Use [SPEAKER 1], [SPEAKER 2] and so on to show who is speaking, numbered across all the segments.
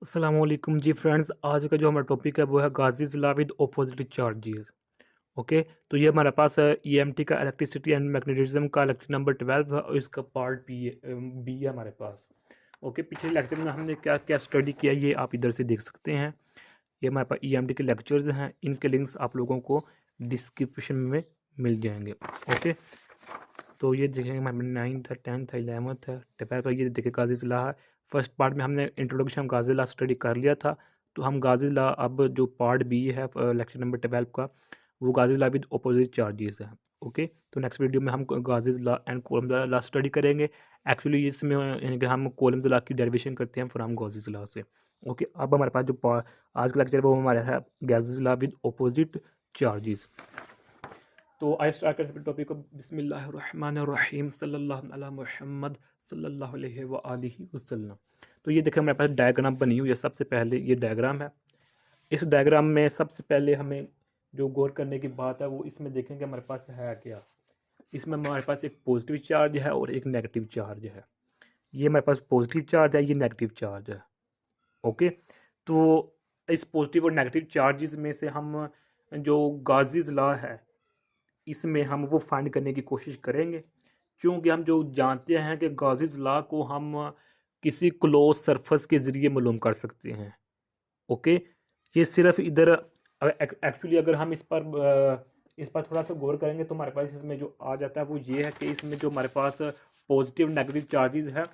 [SPEAKER 1] अस्सलाम वालेकुम जी फ्रेंड्स। आज का जो हमारा टॉपिक है वो है Gauss's law with opposite charges. Okay, तो ये हमारे पास ईएमटी का इलेक्ट्रिसिटी एंड मैग्नेटिज्म का लेक्चर नंबर 12 है और इसका पार्ट बी है हमारे पास। ओके, पिछले लेक्चर में हमने क्या क्या स्टडी किया ये आप इधर से देख सकते हैं। ये हमारे पास ईएमटी के लेक्चर्स हैं, इनके लिंक्स आप लोगों को डिस्क्रिप्शन में मिल जाएंगे। ओके, तो ये देखेंगे हमारे 9th है, 10th है, 11th है, 12th है। ये देखिए गाजी ला है। फर्स्ट पार्ट में हमने इंट्रोडक्शन गाजी ला स्टडी कर लिया था। तो हम गाजी ला अब जो पार्ट बी है लेक्चर नंबर 12 का, वो गाजी ला विद अपोजिट चार्जेस है। ओके, तो नेक्स्ट वीडियो में हम गाजीज ला एंड कोलम्स ला स्टडी करेंगे। एक्चुअली इसमें यानी कि हम कोलम्स ला की डेरिवेशन करते हैं फ्रॉम गाजीज ला से। ओके, अब हमारे पास जो आज का लेक्चर है वो हमारा है गाजीज ला विद अपोजिट चार्जेस। तो आई स्टार्ट करते हैं टॉपिक को। बिस्मिल्लाहिर्रहमानिर्रहीम सल्लल्लाहु अला मुहम्मद सल्लल्लाहु अलैहि व आलिहि वसल्लम। तो ये देखिए हमारे पास डायग्राम बनी हुई है। सबसे पहले ये डायग्राम है। इस डायग्राम में सबसे पहले हमें जो गौर करने की बात है वो इसमें देखेंगे हमारे पास है क्या। इसमें हमारे पास एक पॉजिटिव चार्ज है और एक नेगेटिव चार्ज है। ये हमारे पास पॉजिटिव चार्ज है, ये नेगेटिव चार्ज है। ओके, तो इस पॉजिटिव और नेगेटिव चार्जेस में से हम जो गाजीज लॉ है इसमें हम वो फाइंड करने की कोशिश करेंगे, क्योंकि हम जो जानते हैं कि गाजीज लॉ को हम किसी क्लोज सरफेस के ज़रिए मालूम कर सकते हैं। ओके, ये सिर्फ इधर एक्चुअली अगर हम इस पर थोड़ा सा गौर करेंगे तो हमारे पास इसमें जो आ जाता है वो ये है कि इसमें जो हमारे पास पॉजिटिव नेगेटिव चार्जेस है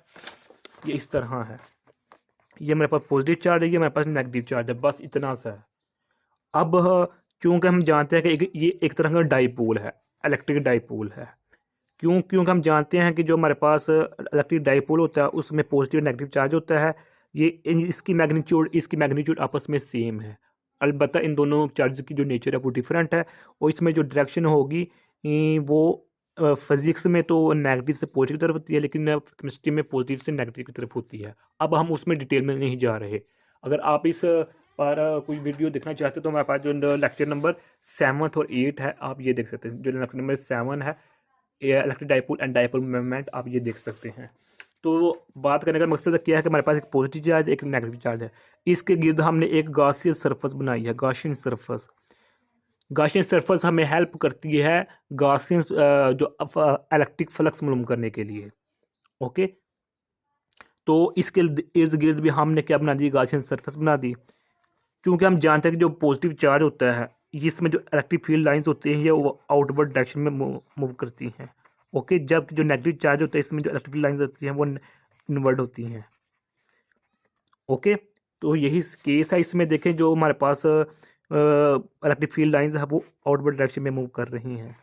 [SPEAKER 1] ये इस तरह है। ये मेरे पास पॉजिटिव चार्ज है, ये मेरे पास नेगेटिव चार्ज है, बस इतना सा है। अब क्योंकि हम जानते हैं कि ये एक तरह का डाईपोल है, इलेक्ट्रिक डाईपोल है। क्योंकि हम जानते हैं कि जो हमारे पास इलेक्ट्रिक डाईपोल होता है उसमें पॉजिटिव नेगेटिव चार्ज होता है। ये इसकी मैग्नीट्यूड आपस में सेम है। अलबत्ता इन दोनों चार्ज की जो नेचर है वो डिफरेंट है और इसमें जो डायरेक्शन होगी वो फिजिक्स में तो नेगेटिव से पॉजिटिव की तरफ होती है, लेकिन केमिस्ट्री में पॉजिटिव से नेगेटिव की तरफ होती है। अब हम उसमें डिटेल में नहीं जा रहे। अगर आप इस पर कोई वीडियो देखना चाहते हो तो हमारे पास जो लेक्चर नंबर 7 और 8 है आप ये देख सकते हैं। जो लेक्चर नंबर 7 है electric dipole and dipole moment, आप ये देख सकते हैं। तो बात करने का मकसद क्या है कि हमारे पास एक पॉजिटिव चार्ज एक नेगेटिव चार्ज है। इसके गिर्द हमने एक गासियन सरफेस बनाई है, गाशियन सरफेस। गाशियन सरफेस हमें हेल्प करती है गाशियन जो इलेक्ट्रिक फ्लक्स मालूम करने के लिए। ओके, तो इसके इर्द गिर्द भी हमने क्या बना दी, गाशियन सरफेस बना दी। क्योंकि हम जानते हैं कि जो पॉजिटिव चार्ज होता है इसमें जो इलेक्ट्रिक फील्ड लाइंस होती हैं ये वो आउटवर्ड डायरेक्शन में मूव करती हैं। ओके, जबकि जो नेगेटिव चार्ज होता है इसमें जो इलेक्ट्रिक लाइंस होती हैं वो इनवर्ड होती हैं। ओके, तो यही केस है। इसमें देखें जो हमारे पास इलेक्ट्रिक फील्ड लाइंस है वो आउटवर्ड डायरेक्शन में मूव कर रही हैं।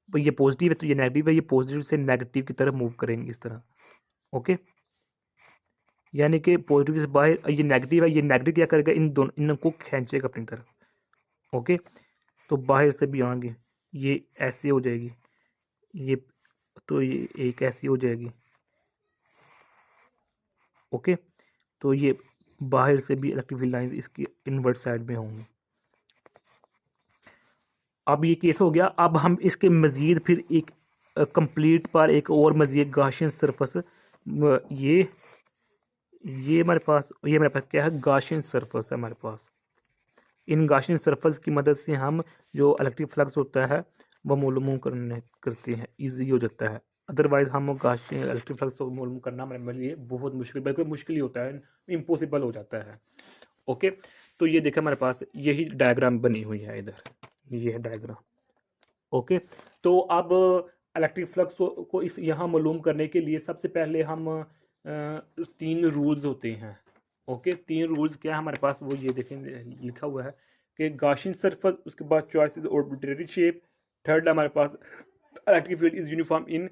[SPEAKER 1] तो ये पॉजिटिव है तो ये नेगेटिव है, ये पॉजिटिव से नेगेटिव की तरफ मूव करेंगे इस तरह। ओके, यानी कि पॉजिटिव से बाहर, ये नेगेटिव है, ये नेगेटिव क्या करेगा, इन दोनों इनको खींचेगा अपनी तरफ। ओके, तो बाहर से भी आएंगे, ये ऐसे हो जाएगी, ये तो ये एक ऐसी हो जाएगी। ओके, तो ये बाहर से भी इलेक्ट्रिक फील्ड लाइंस इसकी इनवर्ट साइड में होंगी। अब ये केस हो गया। अब हम इसके मज़ीद फिर एक कंप्लीट पर एक और मज़ीद गाशियन सरफेस, ये हमारे पास क्या है, गाशियन सरफेस है हमारे पास। इन गाशियन सरफेस की मदद से हम जो इलेक्ट्रिक फ्लक्स होता है वो मालूम करते हैं, ईजी हो जाता है। अदरवाइज़ हम गाशियन इलेक्ट्रिक फ्लक्स को मालूम करना हमारे लिए बहुत मुश्किल, बल्कि मुश्किल ही होता है, इम्पॉसिबल हो जाता है। ओके, तो ये देखें हमारे पास यही डायग्राम बनी हुई है इधर, ये है डायग्राम। ओके, तो अब इलेक्ट्रिक फ्लक्स को इस यहाँ मालूम करने के लिए सबसे पहले हम 3 रूल्स होते हैं। ओके, 3 रूल्स क्या है हमारे पास, वो ये देखें लिखा हुआ है कि गाशियन सरफेस, उसके बाद choice is arbitrary shape, third हमारे पास electric field is uniform in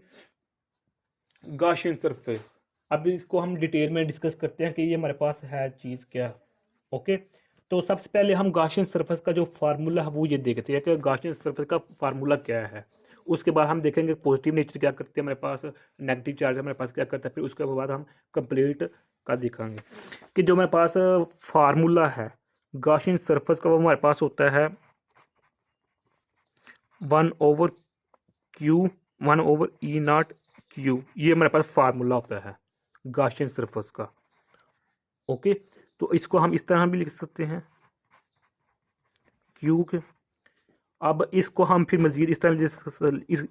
[SPEAKER 1] Gaussian surface. अब इसको हम डिटेल में डिस्कस करते हैं कि ये हमारे पास है चीज़ क्या। ओके, तो सबसे पहले हम गाशियन सरफेस का जो फार्मूला है वो ये देखते हैं कि गाशियन सरफेस का फार्मूला क्या है। उसके बाद हम देखेंगे पॉजिटिव नेचर क्या करती है हमारे पास, नेगेटिव चार्ज हमारे पास क्या करता है, फिर उसके बाद हम कंप्लीट का दिखाएंगे कि जो हमारे पास फार्मूला है गाशियन सरफेस का वो हमारे पास होता है 1/Q 1/E0 Q। ये हमारे पास फार्मूला होता है गॉसियन सरफेस का। ओके, तो इसको हम इस तरह भी लिख सकते हैं क्यू के। अब इसको हम फिर मजीद इस तरह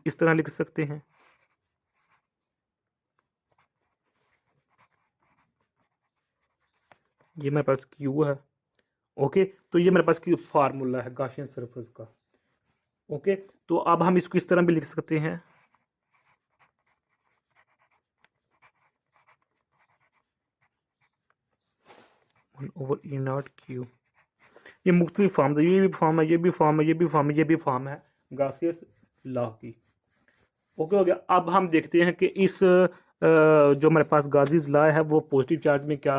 [SPEAKER 1] इस तरह लिख सकते हैं। ये मेरे पास क्यू है। ओके, तो ये मेरे पास की फार्मूला है गॉसियन सरफेस का। ओके, तो अब हम इसको इस तरह भी लिख सकते हैं, ओवर ई नॉट क्यू। ये मुख्तलिफ फॉर्म है, ये भी फॉर्म है, ये भी फॉर्म है, ये भी फॉर्म है, ये भी फॉर्म है गॉसियस लॉ की। ओके हो गया। अब हम देखते हैं कि इस जो हमारे पास गाजीज लॉ है वो पॉजिटिव चार्ज में क्या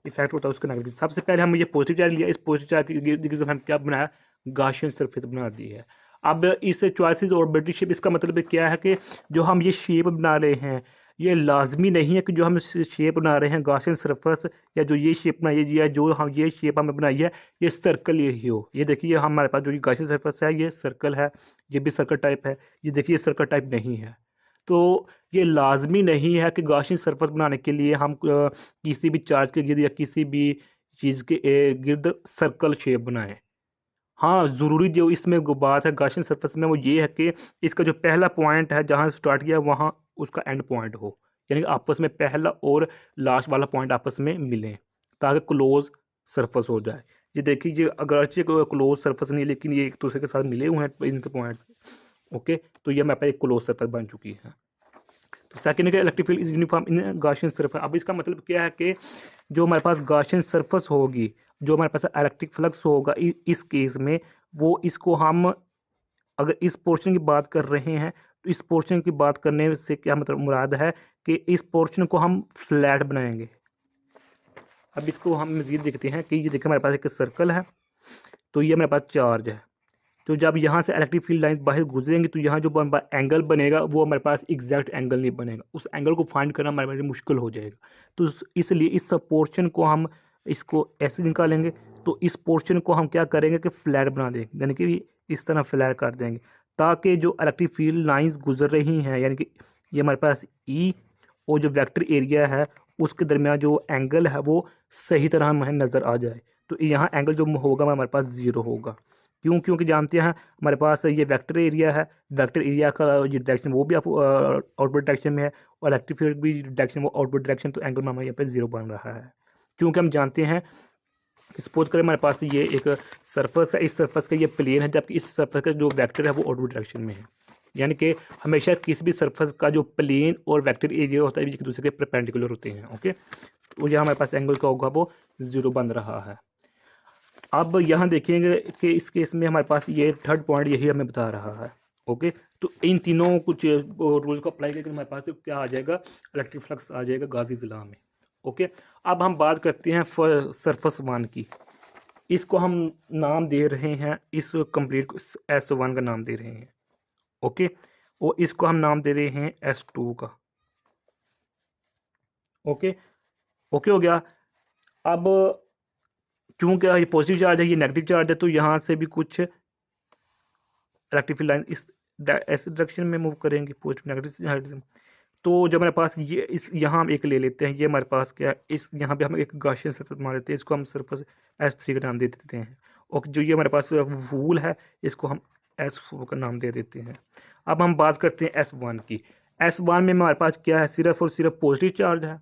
[SPEAKER 1] इफेक्ट होता है उसका नेगेटिव। सबसे पहले हम ये पॉजिटिव चार्ज लिया, इस पॉजिटिव चार्ज के गिर्द हम क्या बनाया, गॉसियन सरफेस बना दी है। अब इस चॉइसेस और ऑर्बिटल शेप, इसका मतलब क्या है कि जो हम ये शेप बना रहे हैं ये लाजमी नहीं है कि जो हम शेप बना रहे हैं गॉसियन सरफेस या जो ये शेप बनाई है या जो हम ये शेप हमें बनाई है ये सर्कल ही हो। ये देखिए हमारे पास जो ये गॉसियन सरफेस है ये सर्कल है, ये भी सर्कल टाइप है, ये देखिए सर्कल टाइप नहीं है। तो ये लाजमी नहीं है कि गॉसियन सरफेस बनाने के लिए हम किसी भी चार्ज के गिर्द या किसी भी चीज़ के गिर्द सर्कल शेप बनाएं। हाँ, ज़रूरी जो इसमें बात है गॉसियन सरफेस में वो ये है कि इसका जो पहला पॉइंट है जहाँ स्टार्ट किया वहाँ उसका एंड पॉइंट हो, यानी कि आपस में पहला और लास्ट वाला पॉइंट आपस में मिलें ताकि क्लोज सरफेस हो जाए। ये देखिए ये अगरचे क्लोज सरफेस नहीं है लेकिन ये एक दूसरे के साथ मिले हुए हैं इनके पॉइंट्स। ओके, तो ये हमारे पास एक क्लोज सरफेस बन चुकी है। तो सेकेंड का electric field is uniform in Gaussian surface. अब इसका मतलब क्या है कि जो हमारे पास गॉसियन सरफेस होगी, जो हमारे पास इलेक्ट्रिक फ्लक्स होगा इस केस में वो इसको हम अगर इस पोर्शन की बात कर रहे हैं तो इस पोर्शन की बात करने से क्या मतलब मुराद है कि इस पोर्शन को हम फ्लैट बनाएंगे। अब इसको हम मजीद देखते हैं कि ये देखिए हमारे पास एक सर्कल है, तो ये हमारे पास चार्ज है। तो जब यहाँ से इलेक्ट्रिक फील्ड लाइन बाहर गुजरेंगी तो यहाँ जो एंगल बनेगा वो हमारे पास एग्जैक्ट एंगल नहीं बनेगा, उस एंगल को फाइंड करना हमारे लिए मुश्किल हो जाएगा। तो इसलिए इस पोर्शन को हम इसको ऐसे निकालेंगे, तो इस पोर्शन को हम क्या करेंगे कि फ्लैट बना देंगे, यानी कि इस तरह फ्लैट कर देंगे ताकि जो इलेक्ट्रिक फील्ड लाइंस गुजर रही हैं यानी कि ये हमारे पास ई और जो वेक्टर एरिया है उसके दरमियान जो एंगल है वो सही तरह हमें नज़र आ जाए। तो यहाँ एंगल जो होगा हमारे पास ज़ीरो होगा। क्यों? क्योंकि जानते हैं हमारे पास ये वेक्टर एरिया है, वेक्टर एरिया का ये डायरेक्शन वो भी आउटवर्ड डायरेक्शन में है और इलेक्ट्रिक फील्ड भी डायरेक्शन वो आउटवर्ड डायरेक्शन, तो एंगल हमारे यहाँ पे जीरो बन रहा है। क्योंकि हम जानते हैं सपोज करें हमारे पास ये एक सरफेस है, इस सरफेस का ये प्लेन है जबकि इस सरफेस का जो वेक्टर है वो आउटवर्ड डायरेक्शन में है, यानी कि हमेशा किसी भी सरफेस का जो प्लेन और वेक्टर एरिया होता है एक दूसरे के परपेंडिकुलर होते हैं। ओके, तो यहाँ हमारे पास एंगल का होगा वो जीरो बन रहा है। अब यहाँ देखेंगे कि इस केस में हमारे पास ये थर्ड पॉइंट यही हमें बता रहा है। ओके, तो इन तीनों कुछ रूल को अप्लाई करके हमारे पास क्या आ जाएगा, इलेक्ट्रिक फ्लक्स आ जाएगा गाजी ज़िला में। ओके, अब हम बात करते हैं सरफेस वन की। इसको हम नाम दे रहे हैं, इस कंप्लीट S1 का नाम दे रहे हैं। ओके, और इसको हम नाम दे रहे हैं S2 का। ओके, ओके हो गया। अब क्योंकि ये पॉजिटिव चार्ज है ये नेगेटिव चार्ज है तो यहाँ से भी कुछ इलेक्ट्रिक फील्ड लाइन इस ऐसे डायरेक्शन में मूव करेंगे, पॉजिटिव नेगेटिव। तो जब हमारे पास ये इस यहाँ हम एक ले लेते हैं, ये हमारे पास क्या है, इस यहाँ पे हम एक गॉसियन सरफेस मान लेते हैं, इसको हम सरफेस S3 का नाम दे देते हैं। और जो ये हमारे पास वूल है इसको हम S4 का नाम दे देते हैं। अब हम बात करते हैं S1 की। S1 में हमारे पास क्या है, सिर्फ और सिर्फ पॉजिटिव चार्ज है।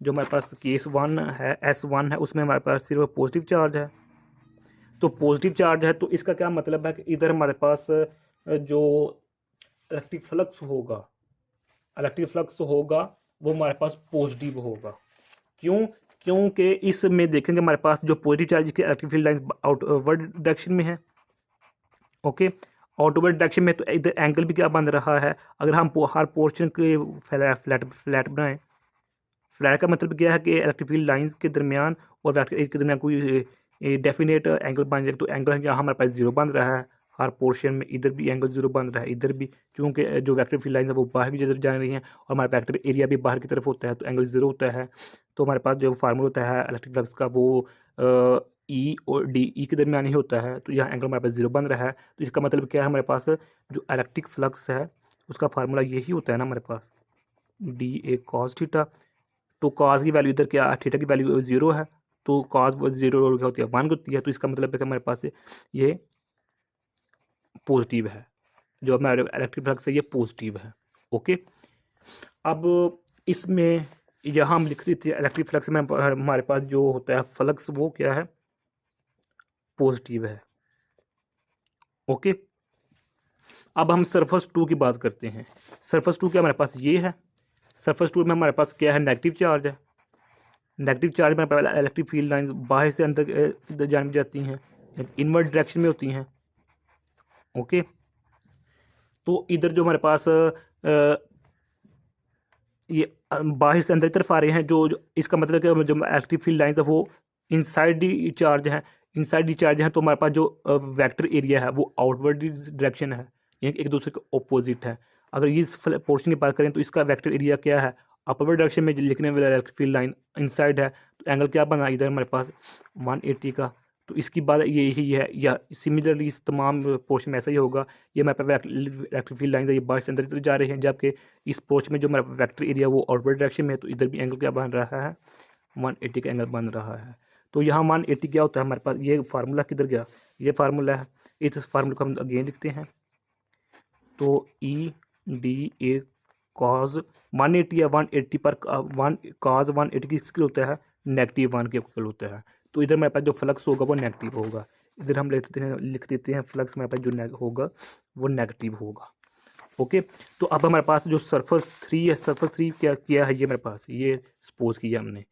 [SPEAKER 1] जो हमारे पास केस वन है S1 है उसमें हमारे पास सिर्फ पॉजिटिव चार्ज है। तो पॉजिटिव चार्ज है तो इसका क्या मतलब है कि इधर हमारे पास जो इलेक्ट्रिक फ्लक्स होगा, इलेक्ट्रिक फ्लक्स होगा वो हमारे पास पॉजिटिव होगा। क्यों? क्योंकि इसमें देखेंगे हमारे पास जो पॉजिटिव चार्ज की electric field line outward direction में है। ओके, आउटवर्ड डायरेक्शन में तो इधर एंगल भी क्या बन रहा है, अगर हम हर पोर्शन के फ्लैट बनाएं, फ्लैट का मतलब क्या है कि इलेक्ट्रिक फील्ड लाइंस के दरमियान और वेक्टर के दरमियान कोई डेफिनेट एंगल बन जाए, तो एंगल यहाँ हमारे पास जीरो बन रहा है हर पोर्शन में, इधर भी एंगल जीरो बन रहा है, इधर भी, क्योंकि जो वेक्टर फील्ड लाइन है वो बाहर की तरफ जा रही हैं और हमारा वेक्टर एरिया भी बाहर की तरफ होता है तो एंगल जीरो होता है। तो हमारे पास जो फार्मूला होता है इलेक्ट्रिक फ्लक्स का वो ई और डी ई के दरमियान ही होता है, तो यहाँ एंगल हमारे पास जीरो बन रहा है। तो इसका मतलब क्या है, हमारे पास जो इलेक्ट्रिक फ्लक्स है उसका फार्मूला यही होता है ना हमारे पास, डी ए कॉस थीटा तो कॉस की वैल्यू इधर क्या है, थीटा की वैल्यू 0 है, तो कॉस 0 क्या होती है 1 होती है, तो इसका मतलब है कि हमारे पास ये पॉजिटिव है, जो हमारे इलेक्ट्रिक फ्लक्स है ये पॉजिटिव है। ओके, अब इसमें यहाँ हम लिख देते हैं इलेक्ट्रिक फ्लक्स में हमारे पास जो होता है फ्लक्स वो क्या है, पॉजिटिव है। ओके, अब हम सरफेस टू की बात करते हैं। सरफेस टू क्या हमारे पास ये है, सरफेस टू में हमारे पास क्या है, नेगेटिव चार्ज है। नेगेटिव चार्ज में पहले इलेक्ट्रिक फील्ड लाइंस बाहर से अंदर जानी जाती हैं, इनवर्ट डायरेक्शन में होती हैं। ओके, तो इधर जो हमारे पास ये बाहर से अंदर की तरफ आ रहे हैं, जो इसका मतलब कि जो इलेक्ट्रिक फील्ड लाइंस है वो इनसाइड दी चार्ज है, इनसाइड दी चार्ज है, तो हमारे पास जो वेक्टर एरिया है वो आउटवर्ड डायरेक्शन है, यानी एक दूसरे के ऑपोजिट है। अगर इस पोर्शन की बात करें तो इसका वेक्टर एरिया क्या है, अपवर्ड डायरेक्शन में लिखने वाला इलेक्ट्रिक फील्ड लाइन इनसाइड है, तो एंगल क्या बना इधर हमारे पास 180 का। तो इसकी बात यही है, या सिमिलरली इस तमाम पोर्शन में ऐसा ही होगा। ये हमारे पास इलेक्ट्रिक फील्ड लाइन है, ये बाहर से अंदर जा रहे हैं, जबकि इस पोर्शन में जो हमारा वेक्टर एरिया वो आउटवर्ड डायरेक्शन में है, तो इधर भी एंगल क्या बन रहा है, 180 का एंगल बन रहा है। तो यहाँ 180 क्या होता है हमारे पास, ये फार्मूला किधर गया, ये फार्मूला है, इस फार्मूला को हम अगेन लिखते हैं। तो ई डी ए कॉज 180 या 180 पर वन कॉज 180 किसके होता है, -1 के इक्वल होता है। तो इधर मेरे पास जो फ्लक्स होगा वो नेगेटिव होगा, इधर हम लिख देते हैं फ्लक्स मेरे पास जो होगा वो नेगेटिव होगा। ओके, तो अब हमारे पास जो सरफेस 3 है, सरफेस 3 क्या किया है, ये मेरे पास ये सपोज किया हमने।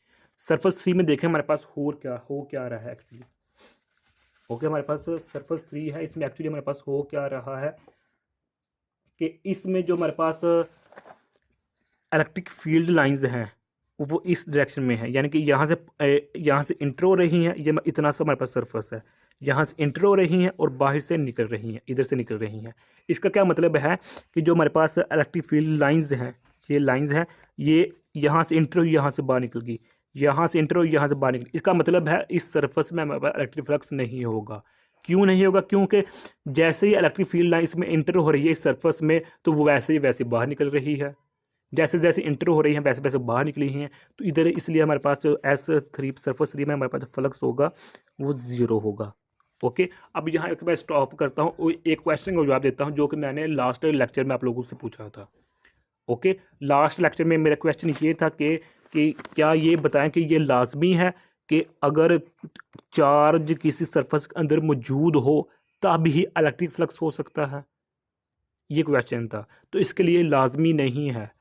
[SPEAKER 1] सरफेस 3 में देखें हमारे पास हो क्या रहा है एक्चुअली। ओके, हमारे पास सरफेस 3 है, इसमें एक्चुअली हमारे पास हो क्या रहा है कि इसमें जो हमारे पास इलेक्ट्रिक फील्ड लाइंस हैं वो इस डायरेक्शन में है, यानी कि यहाँ से इंटर हो रही हैं, ये इतना सा हमारे पास सरफेस है, यहाँ से इंटर हो रही हैं और बाहर से निकल रही हैं, इधर से निकल रही हैं। इसका क्या मतलब है कि जो हमारे पास इलेक्ट्रिक फील्ड लाइंस हैं, ये लाइंस हैं, ये यहाँ से इंटर हुई, यहाँ से बाहर निकल गई, यहाँ से इंटर हुई, यहाँ से बाहर निकली। इसका मतलब है इस सरफेस में हमारे पास इलेक्ट्रिक फ्लक्स नहीं होगा। क्यों नहीं होगा, क्योंकि जैसे ही इलेक्ट्रिक फील्ड लाइन इसमें इंटर हो रही है इस सरफेस में, तो वो वैसे ही वैसे बाहर निकल रही है, जैसे जैसे इंटर हो रही हैं वैसे वैसे बाहर निकली हैं। तो इधर इसलिए हमारे पास जो S3 सरफेस 3 में हमारे पास जो फ्लक्स होगा वो 0 होगा। ओके, अब यहाँ एक मैं स्टॉप करता हूँ, एक क्वेश्चन का जवाब देता हूँ जो कि मैंने लास्ट लेक्चर में आप लोगों से पूछा था। ओके, लास्ट लेक्चर में मेरा क्वेश्चन ये था कि क्या ये बताएं कि ये लाजमी है कि अगर चार्ज किसी सरफेस के अंदर मौजूद हो तब ही इलेक्ट्रिक फ्लक्स हो सकता है, ये क्वेश्चन था। तो इसके लिए लाजमी नहीं है,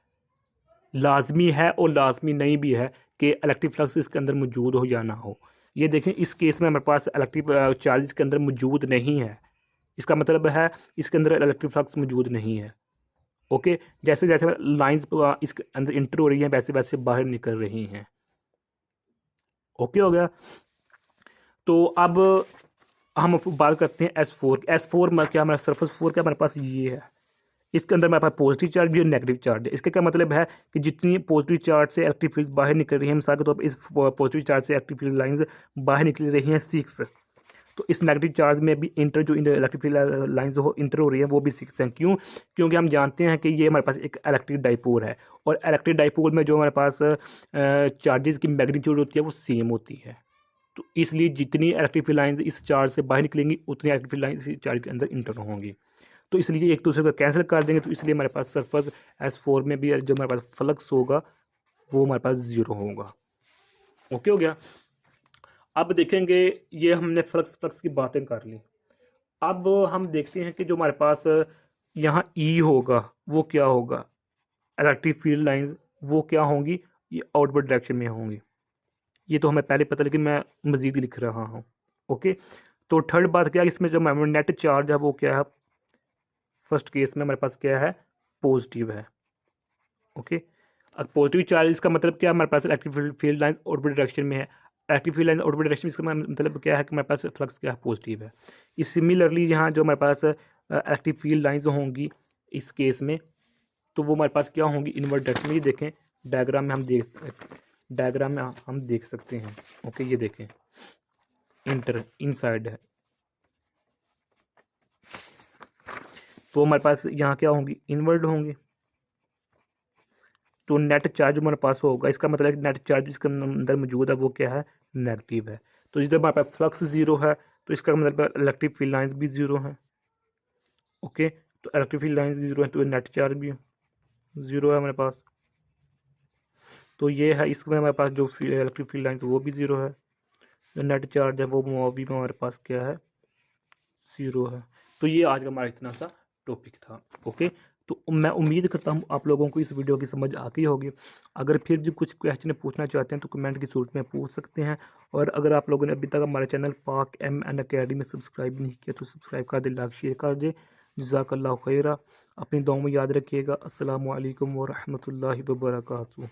[SPEAKER 1] लाजमी है और लाजमी नहीं भी है कि इलेक्ट्रिक फ्लक्स इसके अंदर मौजूद हो या ना हो। ये देखें, इस केस में हमारे पास इलेक्ट्रिक चार्ज के अंदर मौजूद नहीं है, इसका मतलब है इसके अंदर इलेक्ट्रिक फ्लक्स मौजूद नहीं है। ओके, जैसे जैसे लाइंस इसके अंदर इंटर हो रही हैं वैसे वैसे बाहर निकल रही हैं। ओके हो गया। तो अब हम बात करते हैं S4 में क्या हमारा सरफेस 4 क्या हमारे पास ये है, इसके अंदर हमारे पास पॉजिटिव चार्ज भी और नेगेटिव चार्ज है। इसका क्या मतलब है कि जितनी पॉजिटिव चार्ज से इलेक्ट्रिक फील्ड बाहर निकल रही है, मिसाल के तौर पर इस पॉजिटिव चार्ज से इलेक्ट्रिक फील्ड लाइंस बाहर निकल रही हैं 6, तो इस नेगेटिव चार्ज में भी जो इलेक्ट्रिक फील्ड लाइंस हो इंटर हो रही है वो भी 6 हैं। क्यों, क्योंकि हम जानते हैं कि ये हमारे पास एक इलेक्ट्रिक डाइपोल है, और इलेक्ट्रिक डाइपोल में जो हमारे पास चार्जेस की मैग्नीट्यूड होती है वो सेम होती है। तो इसलिए जितनी इलेक्ट्रिक फील्ड लाइंस इस चार्ज से बाहर निकलेंगी उतनी इलेक्ट्रिक फील्ड लाइंस इस चार्ज के अंदर इंटर होंगी, तो इसलिए एक दूसरे को कैंसिल कर देंगे। तो इसलिए हमारे पास सरफेस S4 में भी जो हमारे पास फ्लक्स होगा वो हमारे पास 0 होगा। ओके हो गया। अब देखेंगे, ये हमने फ्लक्स की बातें कर ली। अब हम देखते हैं कि जो हमारे पास यहाँ E होगा वो क्या होगा, इलेक्ट्रिक फील्ड लाइंस वो क्या होंगी, ये आउटवर्ड डायरेक्शन में होंगी। ये तो हमें पहले पता, लेकिन मैं मज़ीद लिख रहा हूँ। ओके, तो थर्ड बात क्या है, इसमें जो नेट चार्ज है वो क्या है, फर्स्ट केस में हमारे पास क्या है, पॉजिटिव है। ओके, अब पॉजिटिव चार्ज इसका मतलब क्या है, हमारे पास electric field line orbital direction में है, electric field line orbital direction इसका मतलब क्या है कि हमारे पास फ्लक्स क्या है, पॉजिटिव है। इस सिमिलरली यहाँ जो हमारे पास इलेक्ट्रिक फील्ड लाइंस होंगी इस केस में, तो वो हमारे पास क्या होंगी, इनवर्ट डायरेक्शन में। ये देखें डायग्राम में हम देख सकते हैं। ओके, ये देखें इनसाइड है, तो हमारे पास यहाँ क्या होंगी, इनवर्ड होंगी। तो नेट चार्ज हमारे पास होगा, इसका मतलब है कि नेट चार्ज इसके अंदर मौजूद है वो क्या है, नेगेटिव है। तो जिधर हमारे पास फ्लक्स ज़ीरो है तो इसका मतलब इलेक्ट्रिक फील्ड लाइंस भी ज़ीरो हैं। ओके, तो इलेक्ट्रिक फील्ड लाइंस ज़ीरो है तो नेट चार्ज भी ज़ीरो है हमारे पास। तो ये है, इसमें हमारे पास जो इलेक्ट्रिक फील्ड लाइंस वो भी ज़ीरो है, जो नेट चार्ज है वो भी हमारे पास क्या है, ज़ीरो है। तो ये आज का हमारा इतना सा टॉपिक था। ओके, तो मैं उम्मीद करता हूँ आप लोगों को इस वीडियो की समझ आ गई होगी। अगर फिर भी कुछ क्वेश्चन पूछना चाहते हैं तो कमेंट की सूरत में पूछ सकते हैं। और अगर आप लोगों ने अभी तक हमारे चैनल पाक एम एंड अकेडमी सब्सक्राइब नहीं किया तो सब्सक्राइब कर दे, लाइक शेयर कर दे। जज़ाकल्लाहु खैरा। अपनी दुआओं में याद रखिएगा। अस्सलामु अलैकुम व रहमतुल्लाहि व बरकातुहू।